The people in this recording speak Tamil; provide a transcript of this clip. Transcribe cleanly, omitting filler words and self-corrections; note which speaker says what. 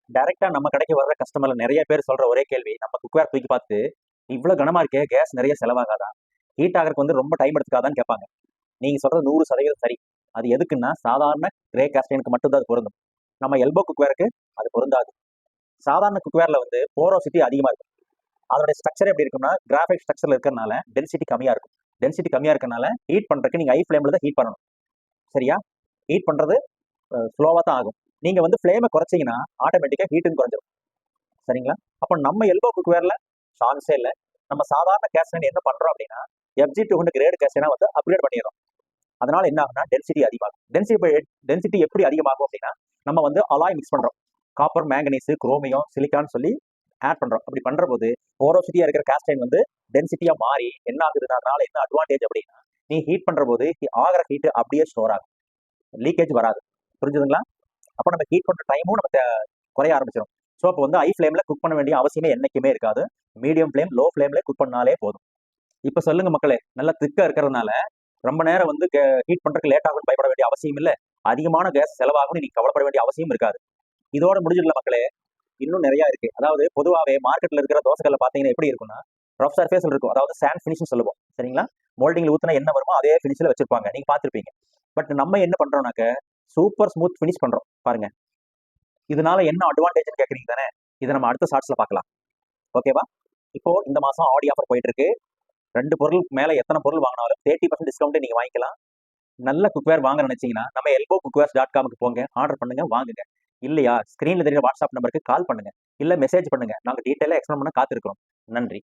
Speaker 1: டைரக்டா நம்ம கடைக்கு வர்ற கஸ்டமர்ல நிறைய பேர் சொல்ற ஒரே கேள்வி, நம்ம குக்வேர் தூக்கி பார்த்து இவ்வளவு கனமா இருக்கே, கேஸ் நிறைய செலவாகாதா, ஹீட் ஆகிறதுக்கு வந்து ரொம்ப டைம் எடுத்துக்காதான்னு கேட்பாங்க. நீங்க சொல்றது 100% சரி. அது எதுக்குன்னா சாதாரண கிரே கேஸ்டைனுக்கு மட்டும் தான் அது பொருந்தும். நம்ம எல்போ குக்வேருக்கு அது பொருந்தாது. சாதாரண குக்வேர்ல வந்து போரோசிட்டி அதிகமா இருக்கும். அதோட ஸ்ட்ரக்சர் எப்படி இருக்கும்னா கிராஃபைட் ஸ்ட்ரக்சர்ல இருக்கிறனால டென்சிட்டி கம்மியா இருக்கும். டென்சிட்டி கம்மியா இருக்கனால ஹீட் பண்றதுக்கு நீங்க ஹை ஃபிளேம்ல தான் ஹீட் பண்ணணும். சரியா? ஹீட் பண்றது ஸ்லோவா தான் ஆகும். நீங்க வந்து ஃபிளேமை குறைச்சீங்கன்னா ஆட்டோமேட்டிக்கா ஹீட்டும் குறைஞ்சிரும். சரிங்களா? அப்ப நம்ம எல்போ குக்வேர்ல சான்ஸே இல்லை. நம்ம சாதாரண கேஸ்டைன் என்ன பண்றோம் அப்படின்னா FG200 கிரேட் கேஸ்டைனா வந்து அப்கிரேட் பண்ணிடுறோம். அதனால என்ன ஆகும்னா டென்சிட்டி அதிகமாகும். டென்சிட்டி எப்படி அதிகமாகும் அப்படின்னா நம்ம வந்து அலாய் மிக்ஸ் பண்றோம். காப்பர், மேங்கனீஸ், குரோமியம், சிலிக்கான் சொல்லி ஆட் பண்றோம். அப்படி பண்ற போது போரோசிட்டியா இருக்கிற காஸ்டைன் வந்து டென்சிட்டியா மாறி என்ன ஆகுதுன்னா, அதனால என்ன அட்வான்டேஜ் அப்படின்னா நீ ஹீட் பண்ற போது ஆகிற ஹீட் அப்படியே ஸ்டோர் ஆகும், லீக்கேஜ் வராது. புரிஞ்சுதுங்களா? அப்போ நம்ம ஹீட் பண்ற டைமும் நம்ம குறைய ஆரம்பிச்சிடும். ஸோ அப்போ வந்து ஹை ஃபிளேம்ல குக் பண்ண வேண்டிய அவசியமே என்னைக்குமே இருக்காது. மீடியம் ஃபிளேம், லோ ஃபிளேம்ல குக் பண்ணாலே போதும். இப்ப சொல்லுங்க மக்களே, நல்லா திக்கா இருக்கிறதுனால ரொம்ப நேரம் வந்து ஹீட் பண்றதுக்கு லேட் ஆகும்னு பயப்பட வேண்டிய அவசியம் இல்லை. அதிகமான கேஸ் செலவாகும், நீங்க கவலைப்பட வேண்டிய அவசியம் இருக்காது. இதோட முடிஞ்சிடல மக்களே. இன்னும் நிறைய இருக்கு. அதாவது பொதுவாகவே மார்க்கெட்ல இருக்கிற தோசைகளை பாத்தீங்கன்னா எப்படி இருக்கும்னா ரஃப் சர்ஃபேஸ்ல இருக்கும். அதாவது சாண்ட் ஃபினிஷ் சொல்லுவோம். சரிங்களா? மோல்டிங்ல ஊத்துனா என்ன வருமோ அதே ஃபினிஷ்ல வச்சிருப்பாங்க, நீங்க பாத்திருப்பீங்க. பட் நம்ம என்ன பண்றோம்னாக்க சூப்பர் ஸ்மூத் ஃபினிஷ் பண்றோம் பாருங்க. இதனால என்ன அட்வான்டேஜ் கேக்குறீங்க தானே? இதை நம்ம அடுத்த ஷார்ட்ஸ்ல பார்க்கலாம். ஓகேவா? இப்போ இந்த மாசம் ஆடி ஆஃபர் போயிட்டு இருக்கு. 2 பொருள் மேல எத்தனை பொருள் வாங்கினாலும் 30% டிஸ்கவுண்ட் நீங்க வாங்கிக்கலாம். நல்ல குக்வேர் வாங்க நினைச்சீங்கன்னா நம்ம elbowcookware.com போங்க, ஆர்டர் பண்ணுங்க, வாங்குங்க. இல்லையா, ஸ்கிரீன்ல தெரியுற வாட்ஸ்அப் நம்பருக்கு கால் பண்ணுங்க, இல்ல மெசேஜ் பண்ணுங்க. நாங்க டீடைலா எக்ஸ்பிளைன் பண்ண காத்திருக்கிறோம். நன்றி.